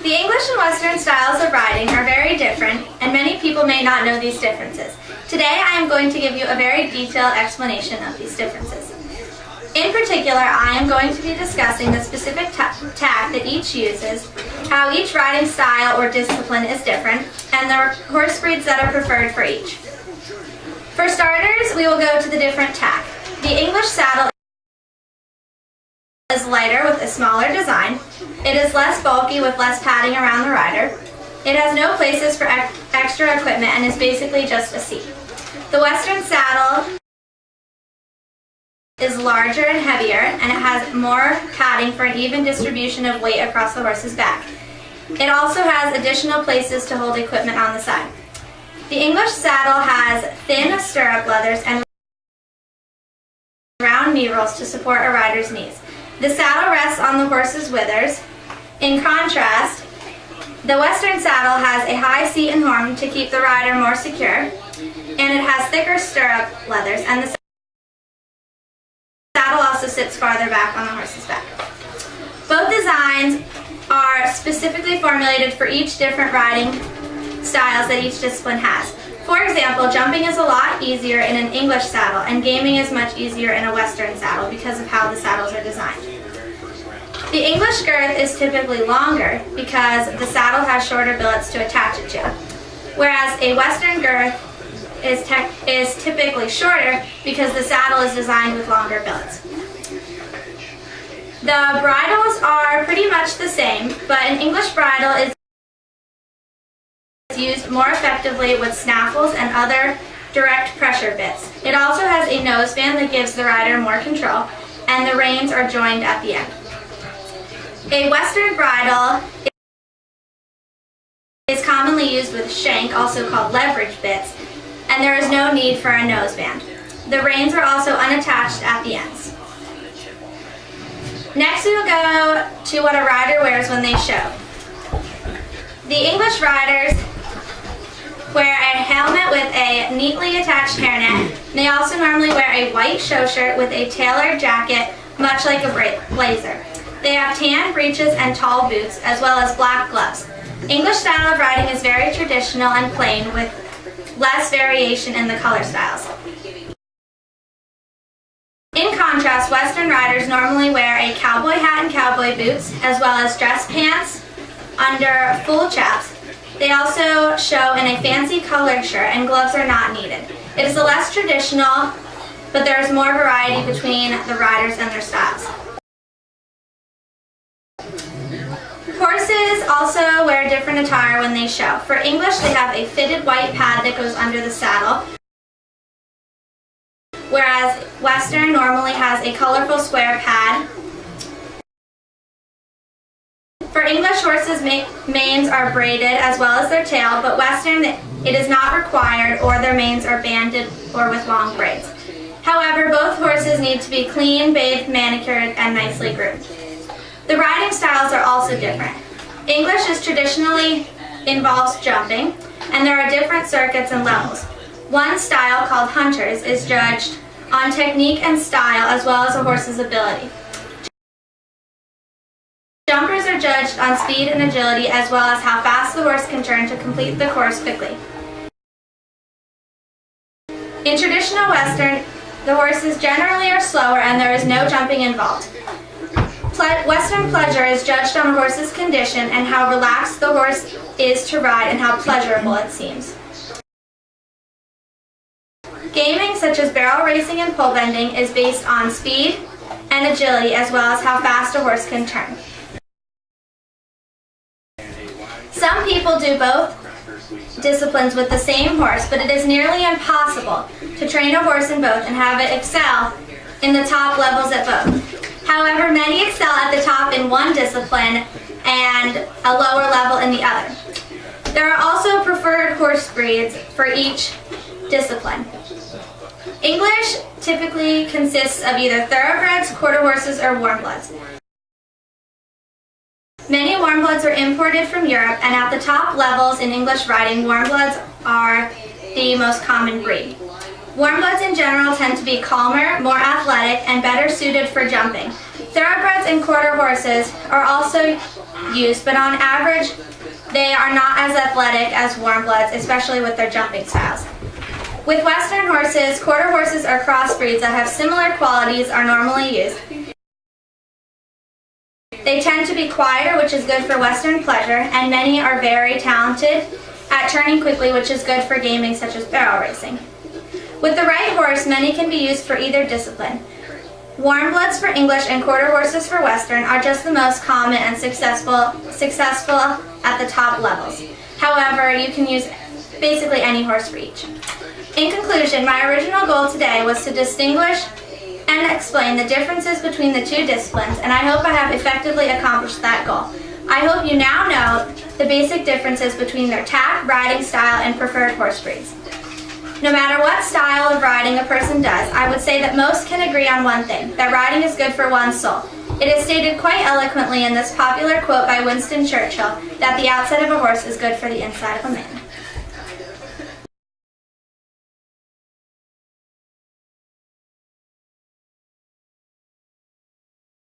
The English and Western styles of riding are very different, and many people may not know these differences. Today I am going to give you a very detailed explanation of these differences. In particular, I am going to be discussing the specific tack that each uses, how each riding style or discipline is different, and the horse breeds that are preferred for each. For starters, we will go to the different tack. The English saddle is lighter with a smaller design. It is less bulky with less padding around the rider. It has no places for extra equipment and is basically just a seat. The Western saddle is larger and heavier, and it has more padding for an even distribution of weight across the horse's back. It also has additional places to hold equipment on the side. The English saddle has thin stirrup leathers and round knee rolls to support a rider's knees. The saddle rests on the horse's withers. In contrast, the Western saddle has a high seat and horn to keep the rider more secure, and it has thicker stirrup leathers, and the saddle also sits farther back on the horse's back. Both designs are specifically formulated for each different riding styles that each discipline has. For example, jumping is a lot easier in an English saddle, and gaming is much easier in a Western saddle because of how the saddles are designed. The English girth is typically longer because the saddle has shorter billets to attach it to, whereas a Western girth is typically shorter because the saddle is designed with longer billets. The bridles are pretty much the same, but an English bridle is used more effectively with snaffles and other direct pressure bits. It also has a noseband that gives the rider more control, and the reins are joined at the end. A Western bridle is commonly used with shank, also called leverage bits, and there is no need for a noseband. The reins are also unattached at the ends. Next we will go to what a rider wears when they show. The English riders wear a helmet with a neatly attached hairnet. They also normally wear a white show shirt with a tailored jacket, much like a blazer. They have tan breeches and tall boots, as well as black gloves. English style of riding is very traditional and plain, with less variation in the color styles. In contrast, Western riders normally wear a cowboy hat and cowboy boots, as well as dress pants under full chaps. They also show in a fancy colored shirt, and gloves are not needed. It is less traditional, but there is more variety between the riders and their styles. Horses also wear different attire when they show. For English, they have a fitted white pad that goes under the saddle, whereas Western normally has a colorful square pad. For English, horses' manes are braided as well as their tail, but Western, it is not required, or their manes are banded or with long braids. However, both horses need to be clean, bathed, manicured, and nicely groomed. The riding styles are also different. English traditionally involves jumping, and there are different circuits and levels. One style, called hunters, is judged on technique and style as well as a horse's ability. Jumpers are judged on speed and agility as well as how fast the horse can turn to complete the course quickly. In traditional Western, the horses generally are slower and there is no jumping involved. Western pleasure is judged on a horse's condition and how relaxed the horse is to ride and how pleasurable it seems. Gaming, such as barrel racing and pole bending, is based on speed and agility as well as how fast a horse can turn. Some people do both disciplines with the same horse, but it is nearly impossible to train a horse in both and have it excel in the top levels at both. However, many excel at the top in one discipline and a lower level in the other. There are also preferred horse breeds for each discipline. English typically consists of either thoroughbreds, quarter horses, or warm bloods. Many warm bloods are imported from Europe, and at the top levels in English riding, warm bloods are the most common breed. Warm bloods in general tend to be calmer, more athletic, and better suited for jumping. Thoroughbreds and quarter horses are also use, but on average, they are not as athletic as warm bloods, especially with their jumping styles. With Western horses, quarter horses or crossbreeds that have similar qualities are normally used. They tend to be quieter, which is good for Western pleasure, and many are very talented at turning quickly, which is good for gaming such as barrel racing. With the right horse, many can be used for either discipline. Warm bloods for English and quarter horses for Western are just the most common and successful at the top levels. However, you can use basically any horse for each. In conclusion, my original goal today was to distinguish and explain the differences between the two disciplines, and I hope I have effectively accomplished that goal. I hope you now know the basic differences between their tack, riding style, and preferred horse breeds. No matter what style of riding a person does, I would say that most can agree on one thing, that riding is good for one's soul. It is stated quite eloquently in this popular quote by Winston Churchill that the outside of a horse is good for the inside of a man.